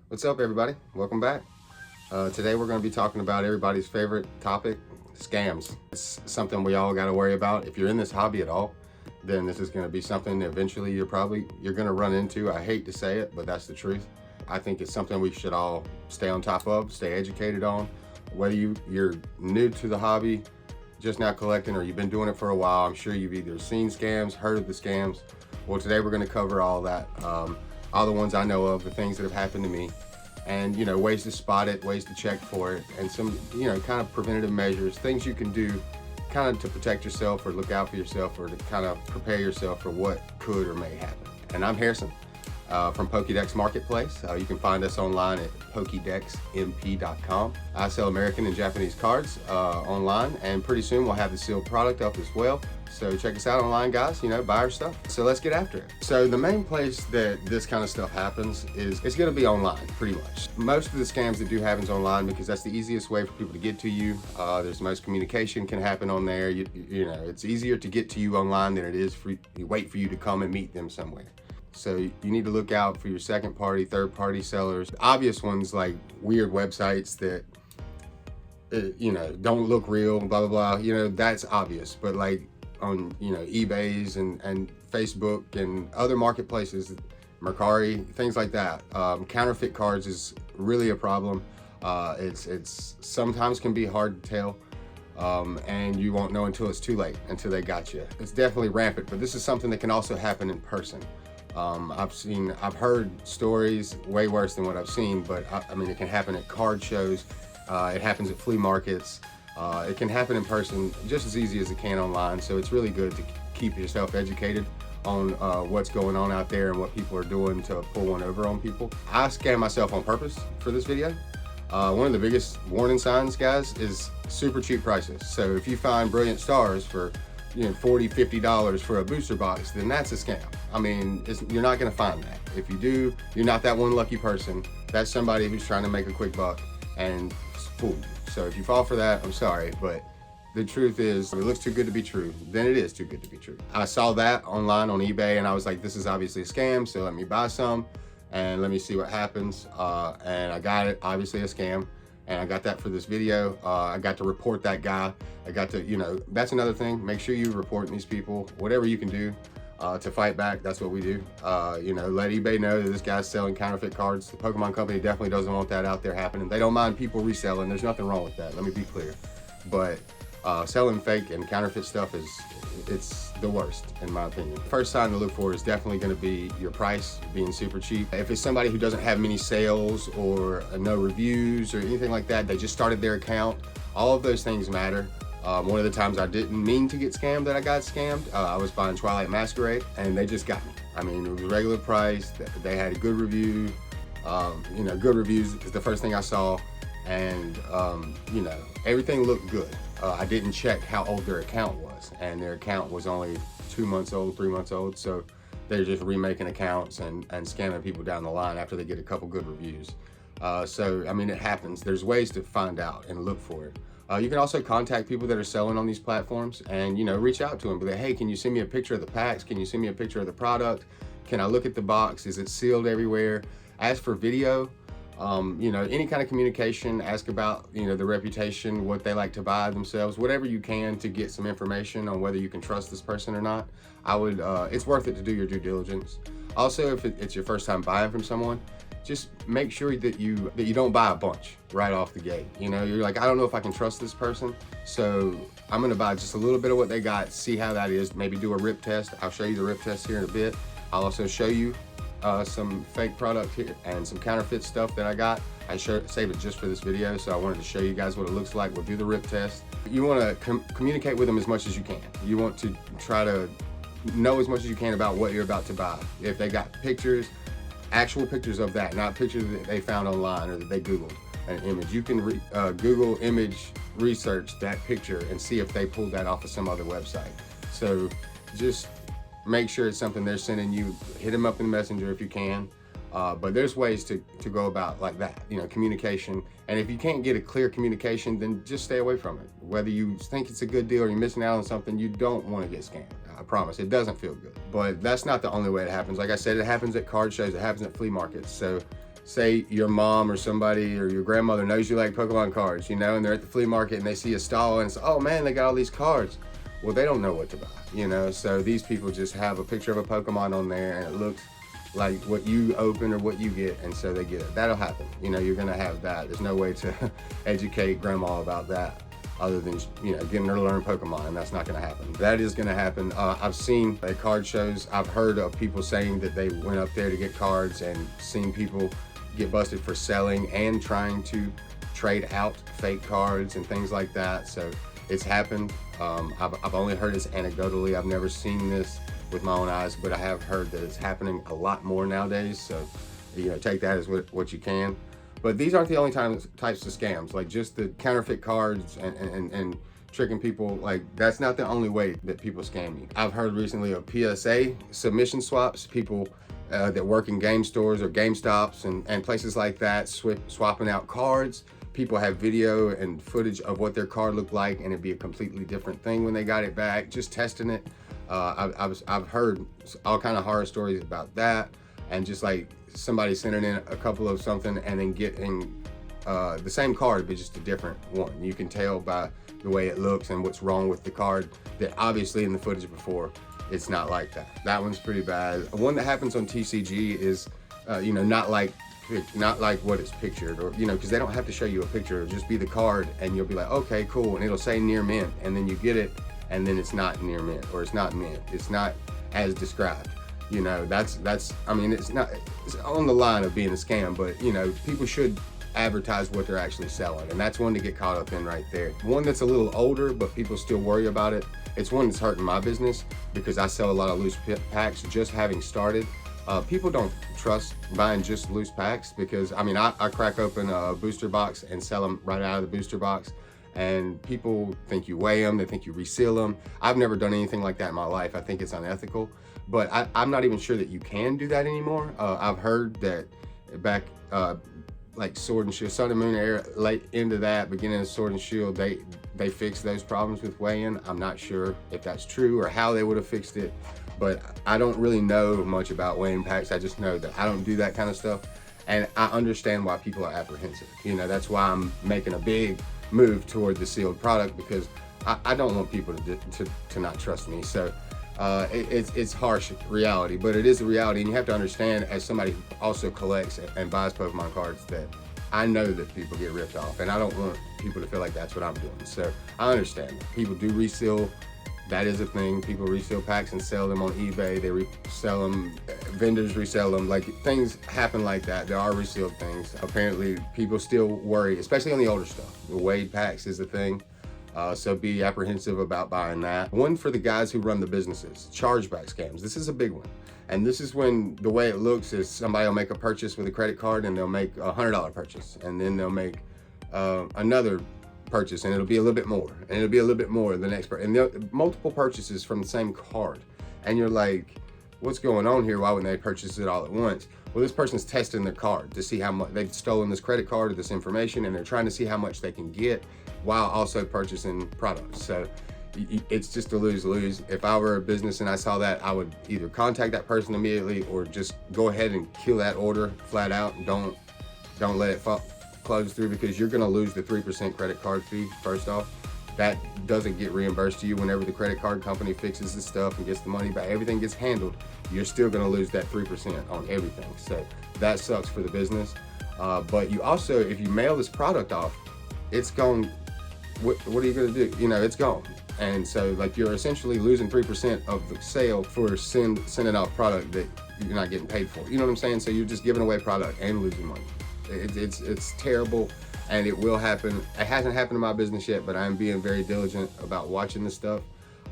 What's up, everybody? Welcome back. Today we're going to be talking about everybody's favorite topic, scams. It's something we all got to worry about. If you're in this hobby at all, then this is going to be something eventually you're going to run into. I hate to say it, but that's the truth. I think it's something we should all stay on top of, stay educated on. Whether you're new to the hobby, just now collecting, or you've been doing it for a while, I'm sure you've either seen scams, heard of the scams. Well, today we're going to cover all that. All the ones I know of, the things that have happened to me, and ways to spot it, ways to check for it, and some kind of preventative measures, things you can do kind of to protect yourself or look out for yourself or to kind of prepare yourself for what could or may happen. And I'm Harrison from Pokédex Marketplace. You can find us online at pokedexmp.com. I sell American and Japanese cards online, and pretty soon we'll have the sealed product up as well. So check us out online, guys, buy our stuff. So let's get after it. So the main place that this kind of stuff happens is it's gonna be online, pretty much. Most of the scams that do happens online because that's the easiest way for people to get to you. There's the most communication can happen on there. It's easier to get to you online than it is wait for you to come and meet them somewhere. So you need to look out for your second party, third party sellers. The obvious ones like weird websites that don't look real, blah, blah, blah, that's obvious. But like on, eBay's and Facebook and other marketplaces, Mercari, things like that. Counterfeit cards is really a problem. It's sometimes can be hard to tell. And you won't know until it's too late, until they got you. It's definitely rampant, but this is something that can also happen in person. I've heard stories way worse than what I've seen, but I mean, it can happen at card shows. It happens at flea markets. It can happen in person just as easy as it can online. So it's really good to keep yourself educated on what's going on out there and what people are doing to pull one over on people. I scam myself on purpose for this video. One of the biggest warning signs, guys, is super cheap prices. So if you find brilliant stars for $40, $50 for a booster box, then that's a scam. I mean, you're not gonna find that. If you do, you're not that one lucky person. That's somebody who's trying to make a quick buck and fool you. So if you fall for that, I'm sorry, but the truth is, if it looks too good to be true, then it is too good to be true. I saw that online on eBay and I was like, this is obviously a scam, so let me buy some and let me see what happens. And I got it, obviously a scam. And I got that for this video. I got to report that guy. I got to, that's another thing. Make sure you report these people, whatever you can do to fight back. That's what we do. Let eBay know that this guy's selling counterfeit cards. The Pokemon company definitely doesn't want that out there happening. They don't mind people reselling. There's nothing wrong with that. Let me be clear. But selling fake and counterfeit stuff it's the worst, in my opinion. First sign to look for is definitely going to be your price being super cheap. If it's somebody who doesn't have many sales or no reviews or anything like that, they just started their account, all of those things matter. One of the times I didn't mean to get scammed that I got scammed, I was buying Twilight Masquerade and they just got me. I mean, it was a regular price. They had a good review. Good reviews is the first thing I saw. And everything looked good. I didn't check how old their account was, and their account was only 2 months old, 3 months old. So they're just remaking accounts and scamming people down the line after they get a couple good reviews. So I mean, it happens. There's ways to find out and look for it. You can also contact people that are selling on these platforms and reach out to them. Be like, hey, can you send me a picture of the packs? Can you send me a picture of the product? Can I look at the box? Is it sealed everywhere? Ask for video. Any kind of communication, ask about, the reputation, what they like to buy themselves, whatever you can to get some information on whether you can trust this person or not. It's worth it to do your due diligence. Also, if it's your first time buying from someone, just make sure that you don't buy a bunch right off the gate. You're like, I don't know if I can trust this person, so I'm gonna buy just a little bit of what they got, see how that is, maybe do a rip test. I'll show you the rip test here in a bit. I'll also show you some fake product here and some counterfeit stuff that I got. I save it just for this video, so I wanted to show you guys what it looks like. We'll do the rip test. You want to communicate with them as much as you can. You want to try to know as much as you can about what you're about to buy. If they got pictures, actual pictures of that, not pictures that they found online or that they Googled an image. You can Google image research that picture and see if they pulled that off of some other website. So just make sure it's something they're sending you. Hit them up in Messenger if you can. But there's ways to go about like that, communication. And if you can't get a clear communication, then just stay away from it. Whether you think it's a good deal or you're missing out on something, you don't want to get scammed. I promise, it doesn't feel good. But that's not the only way it happens. Like I said, it happens at card shows, it happens at flea markets. So say your mom or somebody or your grandmother knows you like Pokemon cards, and they're at the flea market and they see a stall and it's, oh man, they got all these cards. Well, they don't know what to buy, so these people just have a picture of a Pokemon on there and it looks like what you open or what you get, and so they get it. That'll happen. You're gonna have that. There's no way to educate grandma about that other than getting her to learn Pokemon, and that's not gonna happen. That is gonna happen. I've seen at card shows, I've heard of people saying that they went up there to get cards and seen people get busted for selling and trying to trade out fake cards and things like that. So it's happened. I've only heard this anecdotally. I've never seen this with my own eyes, but I have heard that it's happening a lot more nowadays. So, take that as what you can. But these aren't the only types of scams. Like just the counterfeit cards and tricking people. Like that's not the only way that people scam you. I've heard recently of PSA submission swaps. People that work in game stores or GameStops and places like that, swapping out cards. People have video and footage of what their card looked like, and it'd be a completely different thing when they got it back. Just testing it. I've heard all kind of horror stories about that, and just like somebody sending in a couple of something and then getting the same card but just a different one. You can tell by the way it looks and what's wrong with the card that obviously in the footage before it's not like that. That one's pretty bad. One that happens on TCG is not like what it's pictured, or because they don't have to show you a picture. It'll just be the card and you'll be like, okay, cool, and it'll say near mint, and then you get it and then it's not near mint, or it's not mint, it's not as described. That's I mean, it's on the line of being a scam, but people should advertise what they're actually selling, and that's one to get caught up in right there. One that's a little older but people still worry about it. It's one that's hurting my business because I sell a lot of loose packs. Just having started, people don't trust buying just loose packs because I crack open a booster box and sell them right out of the booster box, and people think you weigh them, they think you reseal them. I've never done anything like that in my life. I think it's unethical, but I'm not even sure that you can do that anymore. I've heard that back like Sword and Shield, Sun and Moon era, late into that, beginning of Sword and Shield, they fixed those problems with weigh-in. I'm not sure if that's true or how they would have fixed it, but I don't really know much about weigh-in packs. I just know that I don't do that kind of stuff, and I understand why people are apprehensive. That's why I'm making a big move toward the sealed product, because I don't want people to not trust me. So it's harsh reality, but it is a reality, and you have to understand, as somebody who also collects and buys Pokemon cards, that I know that people get ripped off, and I don't want people to feel like that's what I'm doing. So I understand that people do reseal. That is a thing. People reseal packs and sell them on eBay. They resell them, vendors resell them. Like, things happen like that. There are resealed things. Apparently people still worry, especially on the older stuff. The weighed packs is a thing. So be apprehensive about buying that. One for the guys who run the businesses, chargeback scams. This is a big one. And this is when the way it looks is somebody will make a purchase with a credit card and they'll make a $100 purchase. And then they'll make another purchase and it'll be a little bit more. And it'll be a little bit more the next and multiple purchases from the same card. And you're like, what's going on here? Why wouldn't they purchase it all at once? Well, this person's testing their card to see how much they've stolen this credit card or this information, and they're trying to see how much they can get while also purchasing products. So it's just a lose-lose. If I were a business and I saw that, I would either contact that person immediately or just go ahead and kill that order flat out. Don't let it close through, because you're gonna lose the 3% credit card fee, first off. That doesn't get reimbursed to you whenever the credit card company fixes the stuff and gets the money back. Everything gets handled. You're still gonna lose that 3% on everything. So that sucks for the business. But you also, if you mail this product off, it's gone. What are you gonna do? It's gone. And so, like, you're essentially losing 3% of the sale for sending out product that you're not getting paid for. You know what I'm saying? So you're just giving away product and losing money. It's terrible. And it will happen. It hasn't happened in my business yet, but I'm being very diligent about watching this stuff.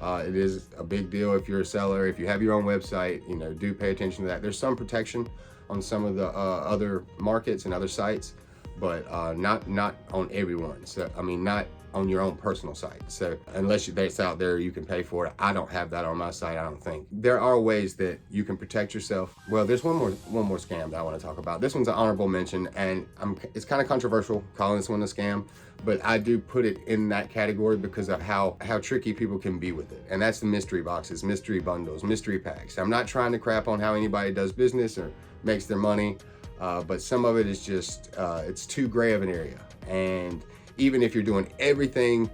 It is a big deal if you're a seller. If you have your own website, do pay attention to that. There's some protection on some of the other markets and other sites, but not on everyone. So, not on your own personal site. So unless that's out there, you can pay for it. I don't have that on my site, I don't think. There are ways that you can protect yourself. Well, there's one more scam that I want to talk about. This one's an honorable mention, and it's kind of controversial calling this one a scam, but I do put it in that category because of how tricky people can be with it. And that's the mystery boxes, mystery bundles, mystery packs. I'm not trying to crap on how anybody does business or makes their money. but some of it is just, it's too gray of an area. And even if you're doing everything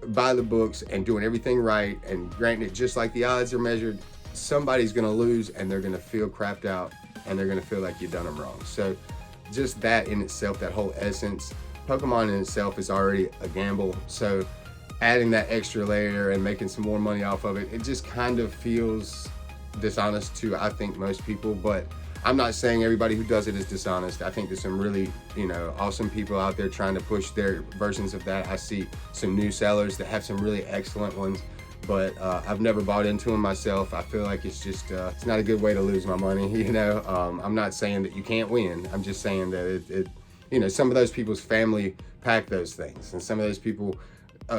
by the books and doing everything right and granting it just like the odds are measured, somebody's gonna lose and they're gonna feel crapped out and they're gonna feel like you've done them wrong. So just that in itself, that whole essence, Pokemon in itself is already a gamble. So adding that extra layer and making some more money off of it, it just kind of feels dishonest to, I think, most people. But I'm not saying everybody who does it is dishonest. I think there's some really, awesome people out there trying to push their versions of that. I see some new sellers that have some really excellent ones, but I've never bought into them myself. I feel like it's just, it's not a good way to lose my money, I'm not saying that you can't win. I'm just saying that some of those people's family pack those things, and some of those people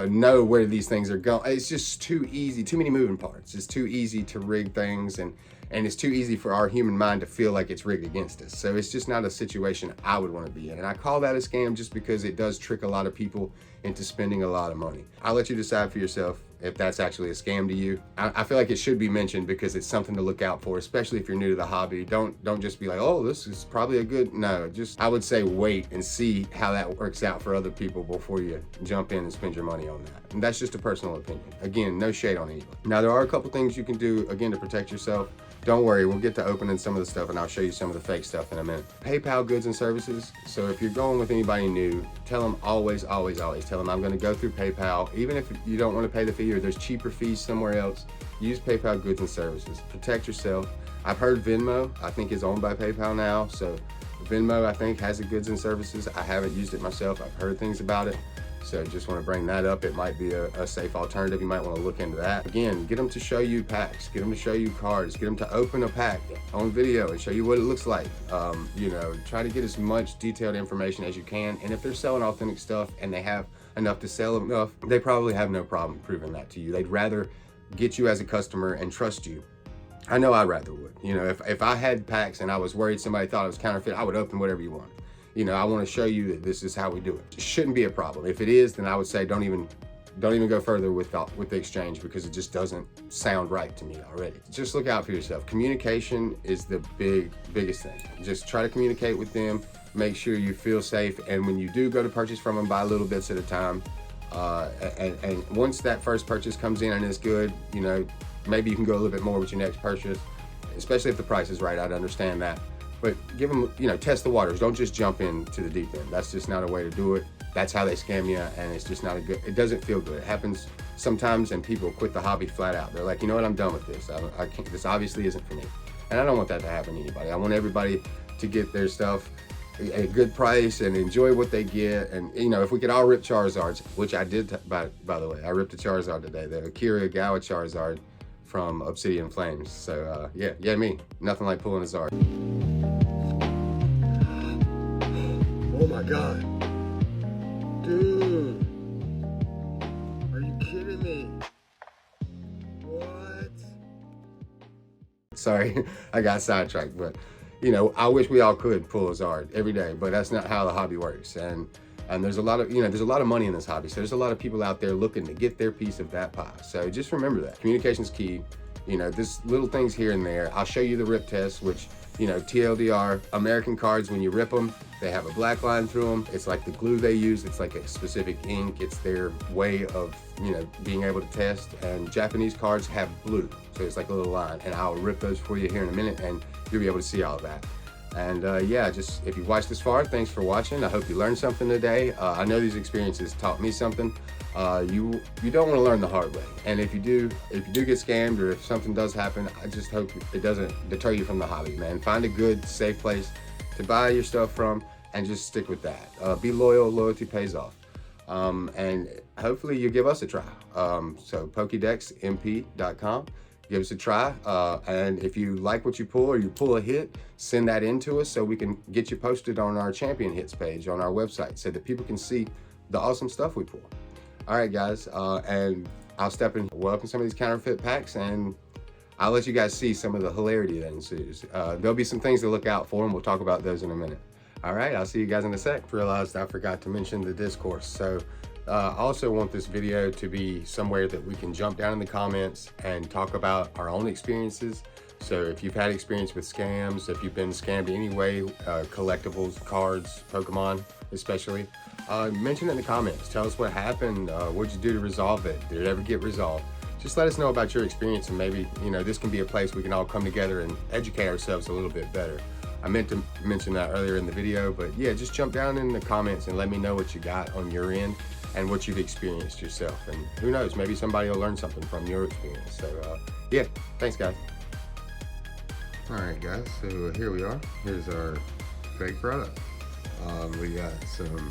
know where these things are going. It's just too easy, too many moving parts. It's too easy to rig things, and it's too easy for our human mind to feel like it's rigged against us. So it's just not a situation I would want to be in. And I call that a scam just because it does trick a lot of people into spending a lot of money. I'll let you decide for yourself if that's actually a scam to you. I feel like it should be mentioned because it's something to look out for, especially if you're new to the hobby. Don't just be like, oh, this is probably a good, no, just, I would say wait and see how that works out for other people before you jump in and spend your money on that. And that's just a personal opinion. Again, no shade on anybody. Now, there are a couple things you can do, again, to protect yourself. Don't worry, we'll get to opening some of the stuff and I'll show you some of the fake stuff in a minute. PayPal goods and services. So if you're going with anybody new, tell them always, always, always, tell them I'm gonna go through PayPal. Even if you don't wanna pay the fee or there's cheaper fees somewhere else, use PayPal goods and services. Protect yourself. I've heard Venmo, I think is owned by PayPal now. So Venmo, I think, has the goods and services. I haven't used it myself. I've heard things about it. So just want to bring that up. It might be a safe alternative. You might want to look into that. Again, get them to show you packs, get them to show you cards, get them to open a pack on video and show you what it looks like. Try to get as much detailed information as you can. And if they're selling authentic stuff and they have enough to sell enough, they probably have no problem proving that to you. They'd rather get you as a customer and trust you. I know I rather would. If I had packs and I was worried somebody thought it was counterfeit, I would open whatever you want. I want to show you that this is how we do it. It shouldn't be a problem. If it is, then I would say don't even go further with the exchange because it just doesn't sound right to me already. Just look out for yourself. Communication is the biggest thing. Just try to communicate with them. Make sure you feel safe. And when you do go to purchase from them, buy little bits at a time. And once that first purchase comes in and it's good, maybe you can go a little bit more with your next purchase, especially if the price is right. I'd understand that. But give them, test the waters. Don't just jump into the deep end. That's just not a way to do it. That's how they scam you, and it's just not it doesn't feel good. It happens sometimes, and people quit the hobby flat out. They're like, you know what, I'm done with this. I can't, this obviously isn't for me. And I don't want that to happen to anybody. I want everybody to get their stuff at a good price and enjoy what they get. And, if we could all rip Charizards, which I did, by the way, I ripped a Charizard today, the Akira Gawa Charizard from Obsidian Flames. So, yeah, me. Nothing like pulling a Zard. Oh my God. Dude. Are you kidding me? What? Sorry, I got sidetracked, but I wish we all could pull a Zard every day, but that's not how the hobby works. And there's a lot of, there's a lot of money in this hobby. So there's a lot of people out there looking to get their piece of that pie. So just remember that. Communication's key. There's little things here and there. I'll show you the rip test, which, TLDR, American cards, when you rip them, they have a black line through them. It's like the glue they use. It's like a specific ink. It's their way of, being able to test. And Japanese cards have blue. So it's like a little line. And I'll rip those for you here in a minute and you'll be able to see all of that. And just if you've watched this far, thanks for watching. I hope you learned something today. I know these experiences taught me something. You don't want to learn the hard way. And if you do get scammed, or if something does happen, I just hope it doesn't deter you from the hobby, man. Find a good, safe place to buy your stuff from and just stick with that. Be loyal. Loyalty pays off. And hopefully you give us a try. So PokédexMP.com. Give us a try, and if you like what you pull or you pull a hit, send that in to us so we can get you posted on our champion hits page on our website so that people can see the awesome stuff we pull. All right, guys, and I'll step in, open some of these counterfeit packs, and I'll let you guys see some of the hilarity that ensues. There'll be some things to look out for, and we'll talk about those in a minute. All right, I'll see you guys in a sec. Realized I forgot to mention the discourse. So I also want this video to be somewhere that we can jump down in the comments and talk about our own experiences. So if you've had experience with scams, if you've been scammed any way, collectibles, cards, Pokemon especially, mention it in the comments. Tell us what happened. What'd you do to resolve it? Did it ever get resolved? Just let us know about your experience, and maybe, you know, this can be a place we can all come together and educate ourselves a little bit better. I meant to mention that earlier in the video, but yeah, just jump down in the comments and let me know what you got on your end and what you've experienced yourself. And who knows, maybe somebody will learn something from your experience. So yeah, thanks guys. All right guys, so here we are. Here's our fake product. We got some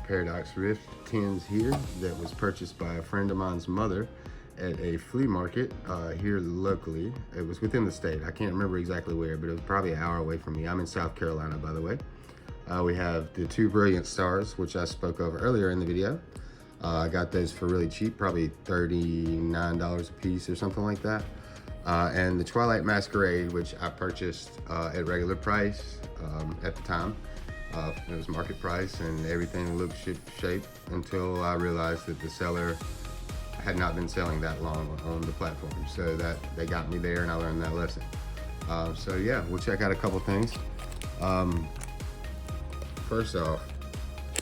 Paradox Rift tins here that was purchased by a friend of mine's mother at a flea market here locally. It was within the state. I can't remember exactly where, but it was probably an hour away from me. I'm in South Carolina, by the way. We have the 2 Brilliant Stars, which I spoke of earlier in the video. I got those for really cheap, probably $39 a piece or something like that. And the Twilight Masquerade, which I purchased at regular price at the time. It was market price and everything looked ship-shape until I realized that the seller had not been selling that long on the platform. So that they got me there and I learned that lesson. So yeah, we'll check out a couple things. First off,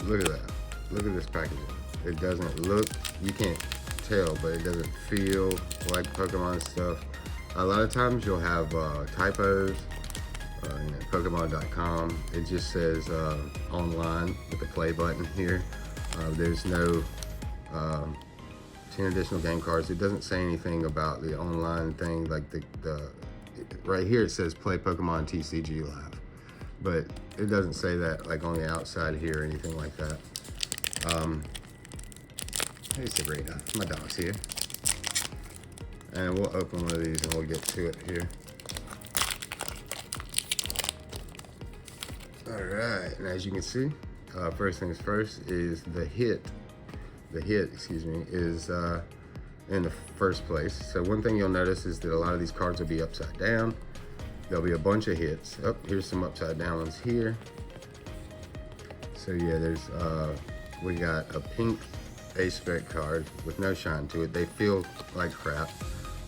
look at that. Look at this packaging. It doesn't look, you can't tell, but it doesn't feel like Pokemon stuff. A lot of times you'll have typos, you know, Pokemon.com. It just says online with the play button here. There's no 10 additional game cards. It doesn't say anything about the online thing, like the right here it says play Pokemon TCG live, but it doesn't say that like on the outside here or anything like that. Hey Sabrina, my dog's here. And we'll open one of these and we'll get to it here. All right, and as you can see, first things first is the hit, excuse me, is in the first place. So one thing you'll notice is that a lot of these cards will be upside down. There'll be a bunch of hits. Oh, here's some upside down ones here. So yeah, there's, we got a pink A-Spec card with no shine to it. They feel like crap.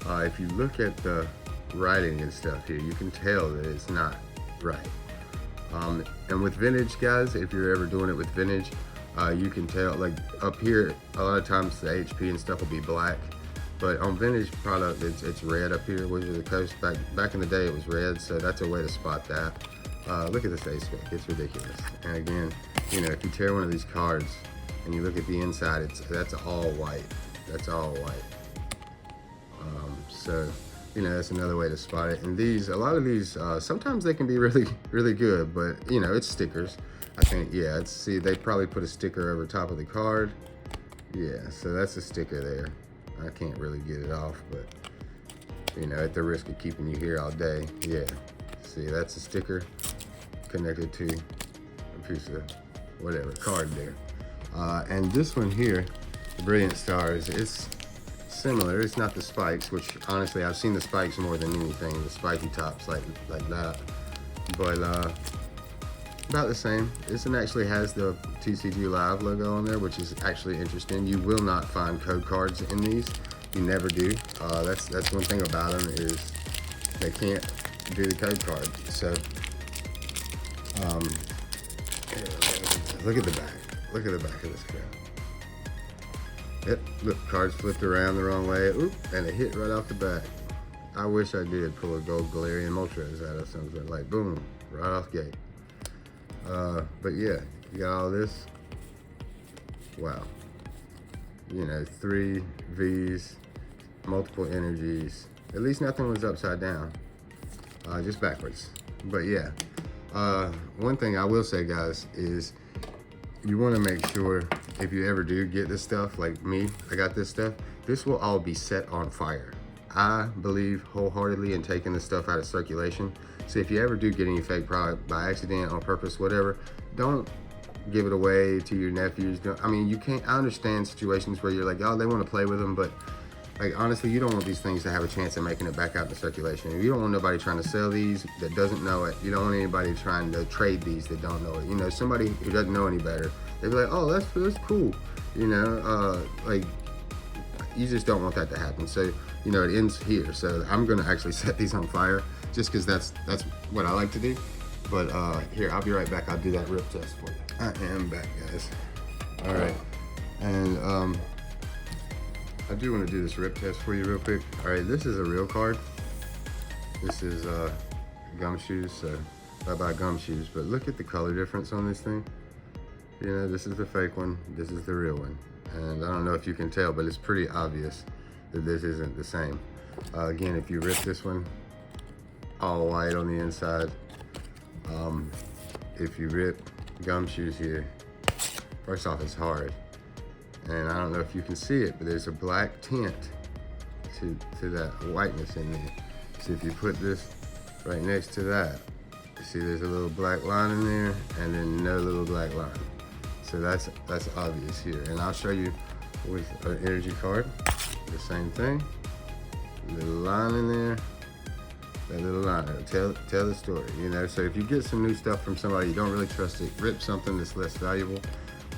If you look at the writing and stuff here, you can tell that it's not right. And with vintage, guys, if you're ever doing it with vintage, you can tell, like up here, a lot of times the HP and stuff will be black, but on vintage product, it's red up here, Wizard of the Coast. Back in the day, it was red, so that's a way to spot that. Look at this A-Spec, it's ridiculous. And again, you know, if you tear one of these cards and you look at the inside, that's all white. That's all white. So, you know, that's another way to spot it. And these, a lot of these, sometimes they can be really, really good, but you know, it's stickers. I think, yeah, see, they probably put a sticker over top of the card. Yeah, so that's a sticker there. I can't really get it off, but you know, at the risk of keeping you here all day, yeah. See, that's a sticker connected to a piece of whatever, card there. And this one here, the Brilliant Stars, it's similar. It's not the spikes, which honestly, I've seen the spikes more than anything, the spiky tops like that. But about the same. This one actually has the TCG Live logo on there, which is actually interesting. You will not find code cards in these. You never do. That's one thing about them, is they can't do the code card. So look at the back. Look at the back of this crap. Yep, look, cards flipped around the wrong way. Oop, and it hit right off the back. I wish I did pull a gold Galarian Moltres out of something, like boom, right off gate. But yeah, you got all this. Wow. You know, 3 Vs, multiple energies. At least nothing was upside down, just backwards. But yeah, one thing I will say, guys, is you want to make sure, if you ever do get this stuff, like me, I got this stuff, this will all be set on fire. I believe wholeheartedly in taking this stuff out of circulation. So if you ever do get any fake product by accident, on purpose, whatever, don't give it away to your nephews. I mean, you can't, I understand situations where you're like, oh, they want to play with them, but like, honestly, you don't want these things to have a chance of making it back out into circulation. You don't want nobody trying to sell these that doesn't know it. You don't want anybody trying to trade these that don't know it. You know, somebody who doesn't know any better, they'd be like, oh, that's cool. You know, like, you just don't want that to happen. So, you know, it ends here. So I'm gonna actually set these on fire. just because that's what I like to do. But here, I'll be right back. I'll do that rip test for you. I am back, guys. All right, and I do want to do this rip test for you real quick. All right, this is a real card. This is gumshoes, so I buy gumshoes, but look at the color difference on this thing. You know, this is the fake one, this is the real one. And I don't know if you can tell, but it's pretty obvious that this isn't the same. Again, if you rip this one, all white on the inside. If you rip gumshoes here, first off, it's hard. And I don't know if you can see it, but there's a black tint to that whiteness in there. So if you put this right next to that, you see there's a little black line in there and then no little black line. So that's obvious here. And I'll show you with an energy card, the same thing. Little line in there, that little line, tell the story, you know. So if you get some new stuff from somebody you don't really trust, it rip something that's less valuable.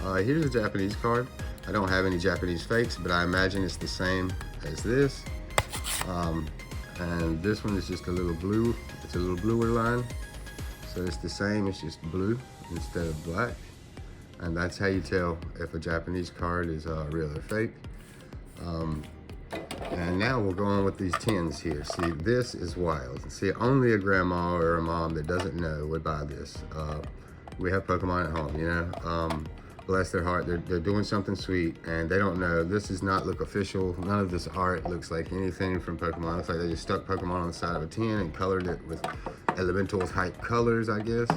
Here's a Japanese card. I don't have any Japanese fakes, but I imagine it's the same as this. And this one is just a little blue. It's a little bluer line. So it's the same, it's just blue instead of black. And that's how you tell if a Japanese card is real or fake. And now we'll go on with these tins here. See, this is wild. See, only a grandma or a mom that doesn't know would buy this. We have Pokemon at home, you know. Bless their heart, they're doing something sweet and they don't know. This does not look official. None of this art looks like anything from Pokemon. It looks like they just stuck Pokemon on the side of a tin and colored it with elemental type colors, I guess.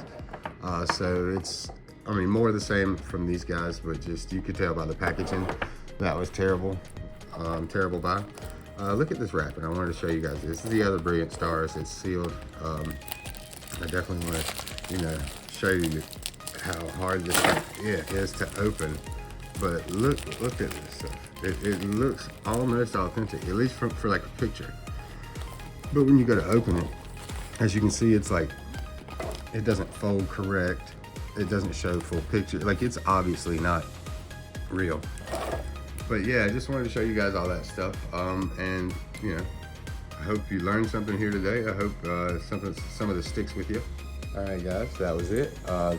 So it's, I mean, more of the same from these guys, but just, you could tell by the packaging, that was terrible. Terrible buy. Look at this wrapping. I wanted to show you guys this. This is the other Brilliant Stars. It's sealed. I definitely want to, you know, show you how hard this is to open. But look at this stuff. It looks almost authentic, at least for like a picture. But when you go to open it, as you can see, it's like, it doesn't fold correct. It doesn't show full picture. Like, it's obviously not real. But yeah, I just wanted to show you guys all that stuff. And you know, I hope you learned something here today. I hope some of this sticks with you. All right, guys, that was it.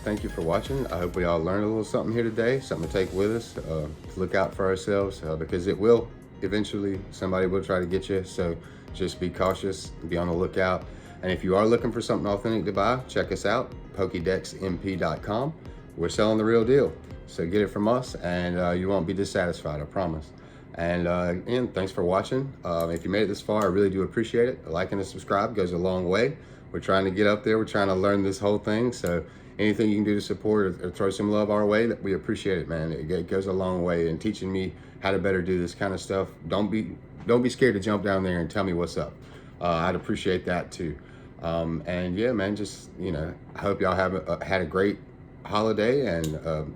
Thank you for watching. I hope we all learned a little something here today, something to take with us, to look out for ourselves, because it will eventually, somebody will try to get you. So just be cautious, be on the lookout. And if you are looking for something authentic to buy, check us out, PokédexMP.com. We're selling the real deal. So get it from us and you won't be dissatisfied, I promise. And again, thanks for watching. If you made it this far, I really do appreciate it. A like and a subscribe goes a long way. We're trying to get up there. We're trying to learn this whole thing. So anything you can do to support or throw some love our way, we appreciate it, man. It goes a long way in teaching me how to better do this kind of stuff. Don't be scared to jump down there and tell me what's up. I'd appreciate that too. And yeah, man, just, you know, I hope y'all have had a great holiday and a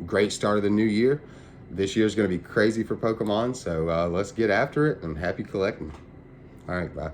great start of the new year. This year's going to be crazy for Pokemon, so let's get after it and happy collecting. All right, bye.